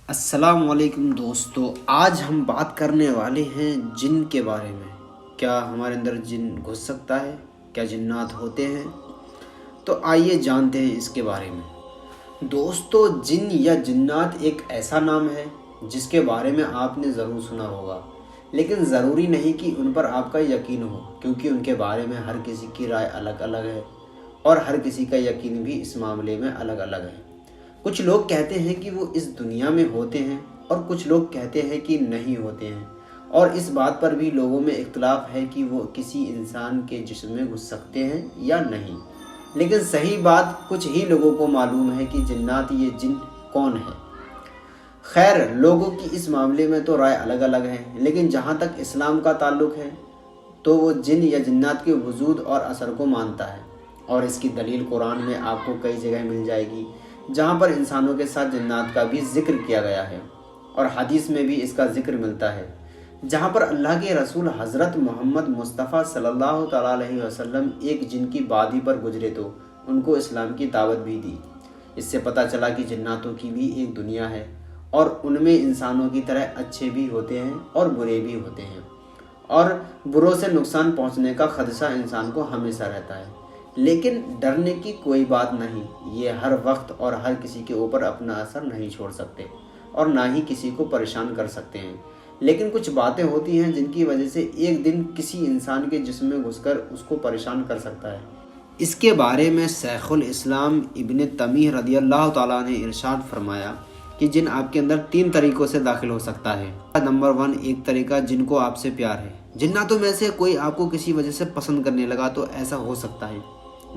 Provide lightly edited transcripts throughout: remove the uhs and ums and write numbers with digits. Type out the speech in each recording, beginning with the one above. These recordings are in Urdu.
السلام علیکم دوستو، آج ہم بات کرنے والے ہیں جن کے بارے میں۔ کیا ہمارے اندر جن گھس سکتا ہے؟ کیا جنات ہوتے ہیں؟ تو آئیے جانتے ہیں اس کے بارے میں۔ دوستو، جن یا جنات ایک ایسا نام ہے جس کے بارے میں آپ نے ضرور سنا ہوگا، لیکن ضروری نہیں کہ ان پر آپ کا یقین ہو، کیونکہ ان کے بارے میں ہر کسی کی رائے الگ الگ ہے اور ہر کسی کا یقین بھی اس معاملے میں الگ الگ ہے۔ کچھ لوگ کہتے ہیں کہ وہ اس دنیا میں ہوتے ہیں اور کچھ لوگ کہتے ہیں کہ نہیں ہوتے ہیں، اور اس بات پر بھی لوگوں میں اختلاف ہے کہ وہ کسی انسان کے جسم میں گھس سکتے ہیں یا نہیں۔ لیکن صحیح بات کچھ ہی لوگوں کو معلوم ہے کہ جنات یہ جن کون ہے۔ خیر، لوگوں کی اس معاملے میں تو رائے الگ الگ ہے، لیکن جہاں تک اسلام کا تعلق ہے تو وہ جن یا جنات کے وجود اور اثر کو مانتا ہے، اور اس کی دلیل قرآن میں آپ کو کئی جگہ مل جائے گی جہاں پر انسانوں کے ساتھ جنات کا بھی ذکر کیا گیا ہے، اور حدیث میں بھی اس کا ذکر ملتا ہے، جہاں پر اللہ کے رسول حضرت محمد مصطفیٰ صلی اللہ تعالیٰ علیہ وسلم ایک جن کی وادی پر گزرے تو ان کو اسلام کی دعوت بھی دی۔ اس سے پتہ چلا کہ جناتوں کی بھی ایک دنیا ہے، اور ان میں انسانوں کی طرح اچھے بھی ہوتے ہیں اور برے بھی ہوتے ہیں، اور بروں سے نقصان پہنچنے کا خدشہ انسان کو ہمیشہ رہتا ہے۔ لیکن ڈرنے کی کوئی بات نہیں، یہ ہر وقت اور ہر کسی کے اوپر اپنا اثر نہیں چھوڑ سکتے اور نہ ہی کسی کو پریشان کر سکتے ہیں، لیکن کچھ باتیں ہوتی ہیں جن کی وجہ سے ایک دن کسی انسان کے جسم میں گھس کر اس کو پریشان کر سکتا ہے۔ اس کے بارے میں شیخ الاسلام ابن تیمیہ رضی اللہ تعالیٰ نے ارشاد فرمایا کہ جن آپ کے اندر 3 طریقوں سے داخل ہو سکتا ہے۔ نمبر 1، ایک طریقہ جن کو آپ سے پیار ہے۔ جناتوں میں سے کوئی آپ کو کسی وجہ سے پسند کرنے لگا تو ایسا ہو سکتا ہے۔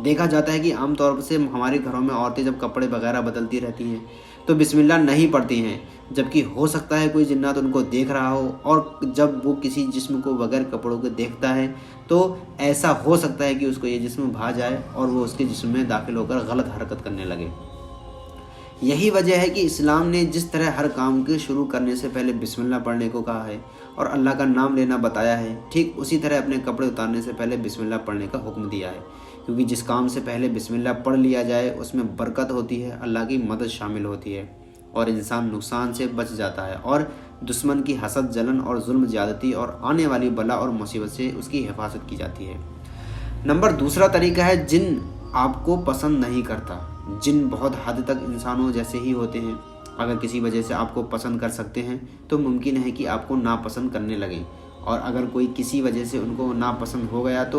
دیکھا جاتا ہے کہ عام طور سے ہمارے گھروں میں عورتیں جب کپڑے وغیرہ بدلتی رہتی ہیں تو بسم اللہ نہیں پڑھتی ہیں، جبکہ ہو سکتا ہے کوئی جنات ان کو دیکھ رہا ہو، اور جب وہ کسی جسم کو بغیر کپڑوں کے دیکھتا ہے تو ایسا ہو سکتا ہے کہ اس کو یہ جسم بھا جائے اور وہ اس کے جسم میں داخل ہو کر غلط حرکت کرنے لگے۔ یہی وجہ ہے کہ اسلام نے جس طرح ہر کام کے شروع کرنے سے پہلے بسم اللہ پڑھنے کو کہا ہے اور اللہ کا نام لینا بتایا ہے، ٹھیک اسی طرح اپنے کپڑے اتارنے سے پہلے بسم اللہ پڑھنے کا حکم دیا ہے، کیونکہ جس کام سے پہلے بسم اللہ پڑھ لیا جائے اس میں برکت ہوتی ہے، اللہ کی مدد شامل ہوتی ہے، اور انسان نقصان سے بچ جاتا ہے، اور دشمن کی حسد، جلن اور ظلم زیادتی اور آنے والی بلا اور مصیبت سے اس کی حفاظت کی جاتی ہے۔ دوسرا طریقہ ہے جن آپ کو پسند نہیں کرتا۔ جن بہت حد تک انسانوں جیسے ہی ہوتے ہیں، اگر کسی وجہ سے آپ کو پسند کر سکتے ہیں تو ممکن ہے کہ آپ کو ناپسند کرنے لگیں، اور اگر کوئی کسی وجہ سے ان کو ناپسند ہو گیا تو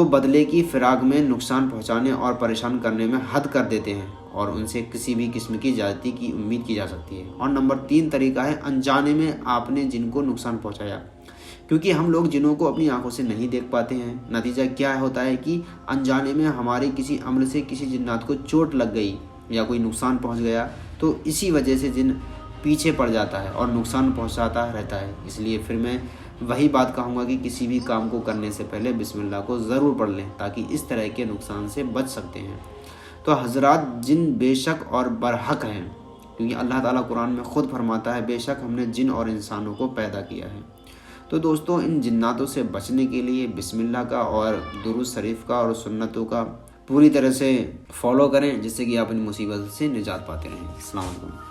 بدلے کی فراق میں نقصان پہنچانے اور پریشان کرنے میں حد کر دیتے ہیں، اور ان سے کسی بھی قسم کی زیادتی کی امید کی جا سکتی ہے۔ اور نمبر 3 طریقہ ہے انجانے میں آپ نے جن کو نقصان پہنچایا، کیونکہ ہم لوگ جنوں کو اپنی آنکھوں سے نہیں دیکھ پاتے ہیں۔ نتیجہ کیا ہوتا ہے کہ انجانے میں ہمارے کسی عمل سے کسی جنات کو چوٹ لگ گئی یا کوئی نقصان پہنچ گیا تو اسی وجہ سے جن پیچھے پڑ جاتا ہے اور نقصان پہنچاتا رہتا ہے۔ اس لیے پھر میں وہی بات کہوں گا کہ کسی بھی کام کو کرنے سے پہلے بسم اللہ کو ضرور پڑھ لیں، تاکہ اس طرح کے نقصان سے بچ سکتے ہیں۔ تو حضرات، جن بے شک اور برحق ہیں، کیونکہ اللہ تعالیٰ قرآن میں خود فرماتا ہے بے شک ہم نے جن اور انسانوں کو پیدا کیا ہے۔ تو دوستوں، ان جناتوں سے بچنے کے لیے بسم اللہ کا اور درود شریف کا اور سنتوں کا پوری طرح سے فالو کریں، جس سے کہ آپ ان مصیبت سے نجات پاتے رہیں۔ السلام علیکم۔